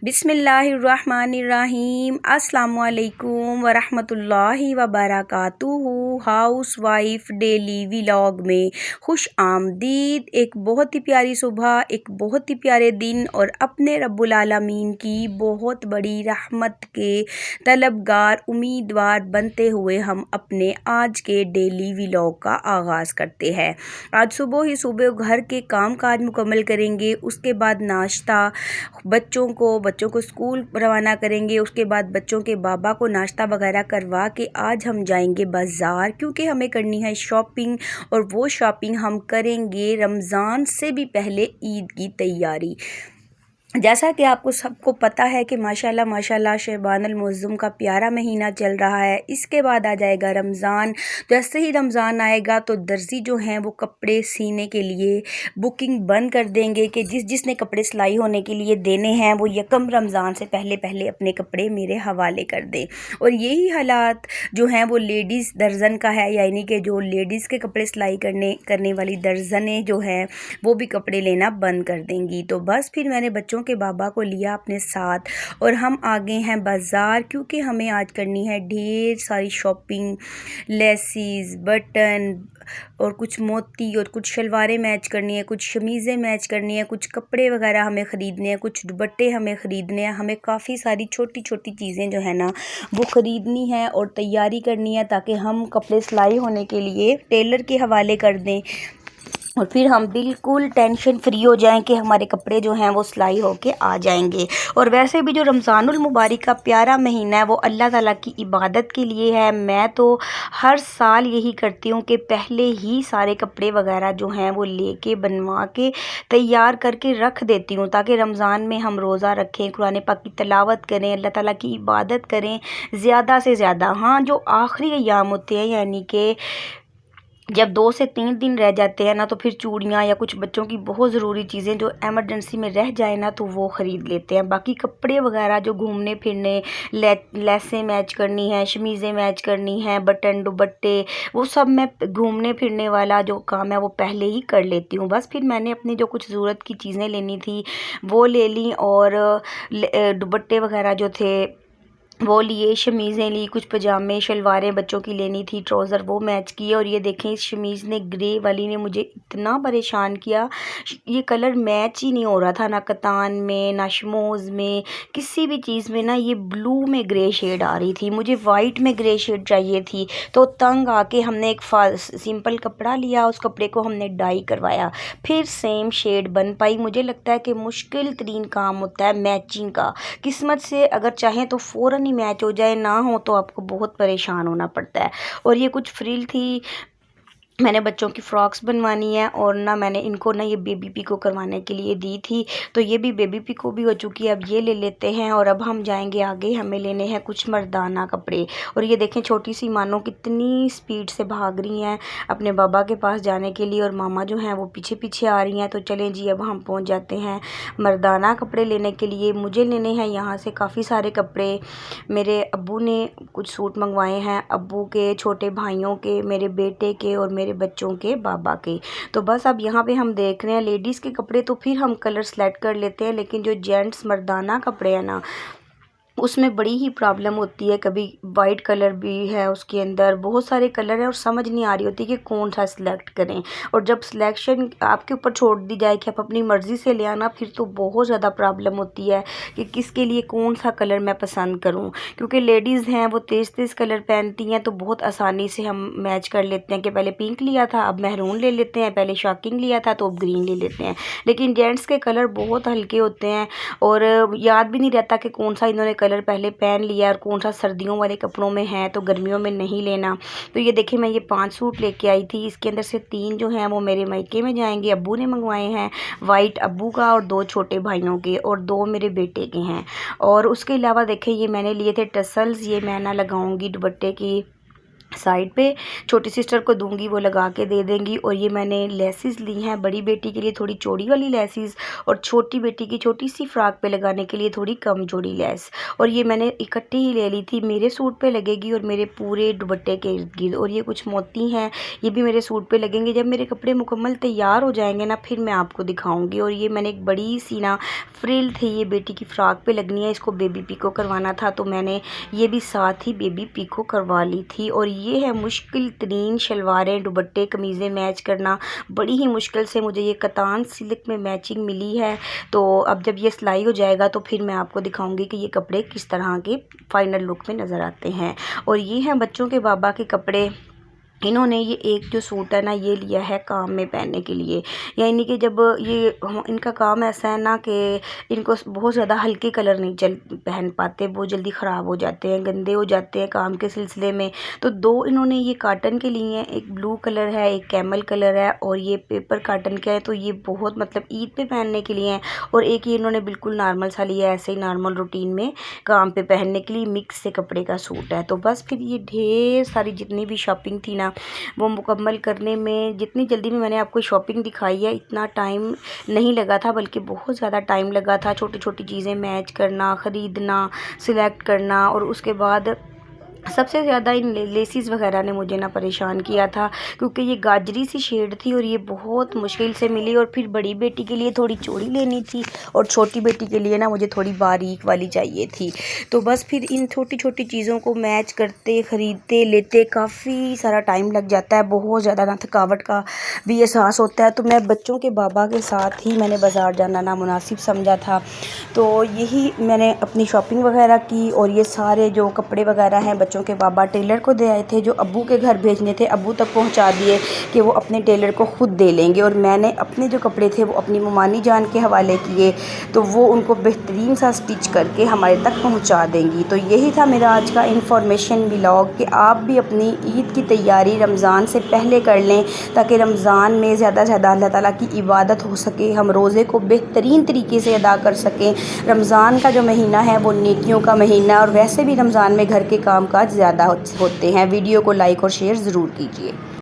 बिस्मिल्लाहिर्रहमानिर्रहीम अस्सलामुअलैकुम वरहमतुल्लाहि वबरकातुहू। हाउस वाइफ डेली व्लॉग में खुश आमदीद। एक बहुत ही प्यारी सुबह, एक बहुत ही प्यारे दिन और अपने रब्बुल आलमीन की बहुत बड़ी रहमत के तलबगार उम्मीदवार बनते हुए हम अपने आज के डेली व्लॉग का आगाज़ करते हैं। आज सुबह ही सुबह घर के काम काज मुकम्मल करेंगे, उसके बाद नाश्ता, बच्चों को स्कूल रवाना करेंगे। उसके बाद बच्चों के बाबा को नाश्ता वगैरह करवा के आज हम जाएंगे बाज़ार, क्योंकि हमें करनी है शॉपिंग। और वो शॉपिंग हम करेंगे रमज़ान से भी पहले ईद की तैयारी। जैसा कि आपको सबको पता है कि माशाल्लाह माशाल्लाह शहबानुल मुअज़्ज़म का प्यारा महीना चल रहा है। इसके बाद आ जाएगा रमज़ान। जैसे ही रमज़ान आएगा तो दर्जी जो हैं वो कपड़े सीने के लिए बुकिंग बंद कर देंगे कि जिसने कपड़े सिलाई होने के लिए देने हैं वो यकम रमज़ान से पहले पहले अपने कपड़े मेरे हवाले कर दें। और यही हालात जो हैं वो लेडीज़ दर्जन का है, यानी कि जो लेडीज़ के कपड़े सिलाई करने वाली दर्जनें जो हैं वो भी कपड़े लेना बंद कर देंगी। तो बस फिर मैंने बच्चों के बाबा को लिया अपने साथ और हम आ गए हैं बाज़ार, क्योंकि हमें आज करनी है ढेर सारी शॉपिंग। लेसिस, बटन और कुछ मोती और कुछ शलवारें मैच करनी है, कुछ शमीज़ें मैच करनी है, कुछ कपड़े वगैरह हमें ख़रीदने हैं, कुछ दुपट्टे हमें ख़रीदने हैं। हमें काफ़ी सारी छोटी छोटी चीज़ें जो है ना वो ख़रीदनी है और तैयारी करनी है, ताकि हम कपड़े सिलाई होने के लिए टेलर के हवाले कर दें और फिर हम बिल्कुल टेंशन फ्री हो जाएं कि हमारे कपड़े जो हैं वो सिलाई होके आ जाएंगे। और वैसे भी जो रमज़ानुल मुबारक का प्यारा महीना है वो अल्लाह ताला की इबादत के लिए है। मैं तो हर साल यही करती हूँ कि पहले ही सारे कपड़े वगैरह जो हैं वो लेके बनवा के तैयार करके रख देती हूँ, ताकि रमज़ान में हम रोज़ा रखें, कुरान पाक की तिलावत करें, अल्लाह ताला की इबादत करें ज़्यादा से ज़्यादा। हाँ, जो आखिरी अय्याम होते हैं, यानी कि जब 2 से 3 दिन रह जाते हैं ना, तो फिर चूड़ियाँ या कुछ बच्चों की बहुत ज़रूरी चीज़ें जो एमरजेंसी में रह जाए ना, तो वो ख़रीद लेते हैं। बाकी कपड़े वगैरह जो घूमने फिरने, लेसें मैच करनी है, शमीज़ें मैच करनी है, बटन दुपट्टे, वो सब मैं घूमने फिरने वाला जो काम है वो पहले ही कर लेती हूँ। बस फिर मैंने अपनी जो कुछ ज़रूरत की चीज़ें लेनी थी वो ले ली और दुपट्टे वगैरह जो थे वो लिए, शमीज़ें ली, कुछ पजामे शलवारें बच्चों की लेनी थी, ट्राउज़र वो मैच किए। और ये देखें, इस शमीज़ ने, ग्रे वाली ने मुझे इतना परेशान किया। ये कलर मैच ही नहीं हो रहा था, ना कतान में ना शमोज़ में, किसी भी चीज़ में ना। ये ब्लू में ग्रे शेड आ रही थी, मुझे वाइट में ग्रे शेड चाहिए थी। तो तंग आके हमने एक सिंपल कपड़ा लिया, उस कपड़े को हमने डाई करवाया, फिर सेम शेड बन पाई। मुझे लगता है कि मुश्किल तरीन काम होता है मैचिंग का। किस्मत से अगर चाहें तो फ़ौरन ही मैच हो जाए, ना हो तो आपको बहुत परेशान होना पड़ता है। और ये कुछ फ्रिल थी, मैंने बच्चों की फ़्रॉक्स बनवानी है और ना मैंने इनको ना ये बेबी पिको करवाने के लिए दी थी, तो ये भी बेबी पिको भी हो चुकी है। अब ये ले लेते हैं और अब हम जाएंगे आगे, हमें लेने हैं कुछ मर्दाना कपड़े। और ये देखें, छोटी सी मानो कितनी स्पीड से भाग रही हैं अपने बाबा के पास जाने के लिए, और मामा जो हैं वो पीछे पीछे आ रही हैं। तो चलें जी, अब हम पहुँच जाते हैं मर्दाना कपड़े लेने के लिए। मुझे लेने हैं यहाँ से काफ़ी सारे कपड़े। मेरे अब्बू ने कुछ सूट मंगवाए हैं, अब्बू के, छोटे भाइयों के, मेरे बेटे के और मेरे बच्चों के बाबा के। तो बस अब यहाँ पे हम देख रहे हैं लेडीज़ के कपड़े, तो फिर हम कलर सेलेक्ट कर लेते हैं। लेकिन जो जेंट्स मर्दाना कपड़े हैं ना, उसमें बड़ी ही प्रॉब्लम होती है। कभी वाइट कलर भी है, उसके अंदर बहुत सारे कलर हैं और समझ नहीं आ रही होती कि कौन सा सिलेक्ट करें। और जब सिलेक्शन आपके ऊपर छोड़ दी जाए कि आप अपनी मर्ज़ी से ले आना, फिर तो बहुत ज़्यादा प्रॉब्लम होती है कि किसके लिए कौन सा कलर मैं पसंद करूं। क्योंकि लेडीज़ हैं वो तेज़ तेज़ कलर पहनती हैं, तो बहुत आसानी से हम मैच कर लेते हैं कि पहले पिंक लिया था अब महरून ले लेते हैं, पहले शॉकिंग लिया था तो अब ग्रीन ले लेते हैं। लेकिन जेंट्स के कलर बहुत हल्के होते हैं और याद भी नहीं रहता कि कौन सा इन्होंने कलर पहले पहन लिया और कौन सा सर्दियों वाले कपड़ों में है, तो गर्मियों में नहीं लेना। तो ये देखिए, मैं ये 5 सूट लेके आई थी, इसके अंदर से 3 जो हैं वो मेरे मायके में जाएंगे। अब्बू ने मंगवाए हैं, वाइट अब्बू का और 2 छोटे भाइयों के और 2 मेरे बेटे के हैं। और उसके अलावा देखें, ये मैंने लिए थे टसल्स, ये मैं ना लगाऊंगी दुपट्टे की साइड पे छोटी सिस्टर को दूंगी, वो लगा के दे देंगी। और ये मैंने लेसिस ली हैं बड़ी बेटी के लिए थोड़ी चौड़ी वाली लेसिस, और छोटी बेटी की छोटी सी फ्रॉक पे लगाने के लिए थोड़ी कम चौड़ी लेस। और ये मैंने इकट्ठी ही ले ली थी, मेरे सूट पे लगेगी और मेरे पूरे दुपट्टे के इर्द गिर्द। और ये कुछ मोती हैं, ये भी मेरे सूट पे लगेंगे। जब मेरे कपड़े मुकम्मल तैयार हो जाएंगे ना, फिर मैं आपको दिखाऊंगी। और ये मैंने एक बड़ी सी ना फ्रिल थी, ये बेटी की फ्रॉक पे लगनी है, इसको बेबी पिको करवाना था, तो मैंने ये भी साथ ही बेबी पिको करवा ली थी। और ये है मुश्किल तरीन शलवारें, दुपट्टे, कमीज़ें मैच करना। बड़ी ही मुश्किल से मुझे ये कतान सिल्क में मैचिंग मिली है। तो अब जब ये सिलाई हो जाएगा तो फिर मैं आपको दिखाऊंगी कि ये कपड़े किस तरह के फाइनल लुक में नज़र आते हैं। और ये हैं बच्चों के बाबा के कपड़े। इन्होंने ये एक जो सूट है ना, ये लिया है काम में पहनने के लिए। यानी कि जब ये इनका काम ऐसा है ना कि इनको बहुत ज़्यादा हल्के कलर नहीं पहन पाते, बहुत जल्दी ख़राब हो जाते हैं, गंदे हो जाते हैं काम के सिलसिले में। तो दो इन्होंने ये काटन के लिए हैं, एक ब्लू कलर है, एक कैमल कलर है, और ये पेपर काटन का है। तो ये बहुत मतलब ईद पे पहनने के लिए हैं। और एक ये इन्होंने बिल्कुल नॉर्मल सा लिया है, ऐसे ही नॉर्मल रूटीन में काम पे पहनने के लिए मिक्स से कपड़े का सूट है। तो बस फिर ये ढेर सारी जितनी भी शॉपिंग थी ना, वो मुकम्मल करने में जितनी जल्दी में मैंने आपको शॉपिंग दिखाई है, इतना टाइम नहीं लगा था, बल्कि बहुत ज़्यादा टाइम लगा था। छोटी छोटी चीज़ें मैच करना, ख़रीदना, सिलेक्ट करना। और उसके बाद सबसे ज़्यादा इन लेसिस वगैरह ने मुझे ना परेशान किया था, क्योंकि ये गाजरी सी शेड थी और ये बहुत मुश्किल से मिली। और फिर बड़ी बेटी के लिए थोड़ी चौड़ी लेनी थी, और छोटी बेटी के लिए ना मुझे थोड़ी बारीक वाली चाहिए थी। तो बस फिर इन छोटी छोटी चीज़ों को मैच करते, ख़रीदते, लेते काफ़ी सारा टाइम लग जाता है। बहुत ज़्यादा ना थकावट का भी एहसास होता है। तो मैं बच्चों के बाबा के साथ ही मैंने बाज़ार जाना ना मुनासिब समझा था। तो यही मैंने अपनी शॉपिंग वगैरह की। और ये सारे जो कपड़े वगैरह हैं बच्चों के बाबा टेलर को दे आए थे, जो अब्बू के घर भेजने थे अब्बू तक पहुंचा दिए कि वो अपने टेलर को ख़ुद दे लेंगे। और मैंने अपने जो कपड़े थे वो अपनी ममानी जान के हवाले किए, तो वो उनको बेहतरीन सा स्टिच करके हमारे तक पहुंचा देंगी। तो यही था मेरा आज का इन्फॉर्मेशन व्लॉग कि आप भी अपनी ईद की तैयारी रमज़ान से पहले कर लें, ताकि रमज़ान में ज़्यादा से ज़्यादा अल्लाह ताला की इबादत हो सके, हम रोज़े को बेहतरीन तरीके से अदा कर सकें। रमज़ान का जो महीना है वो नेकियों का महीना, और वैसे भी रमज़ान में घर के कामकाज ज़्यादा होते हैं। वीडियो को लाइक और शेयर ज़रूर कीजिए।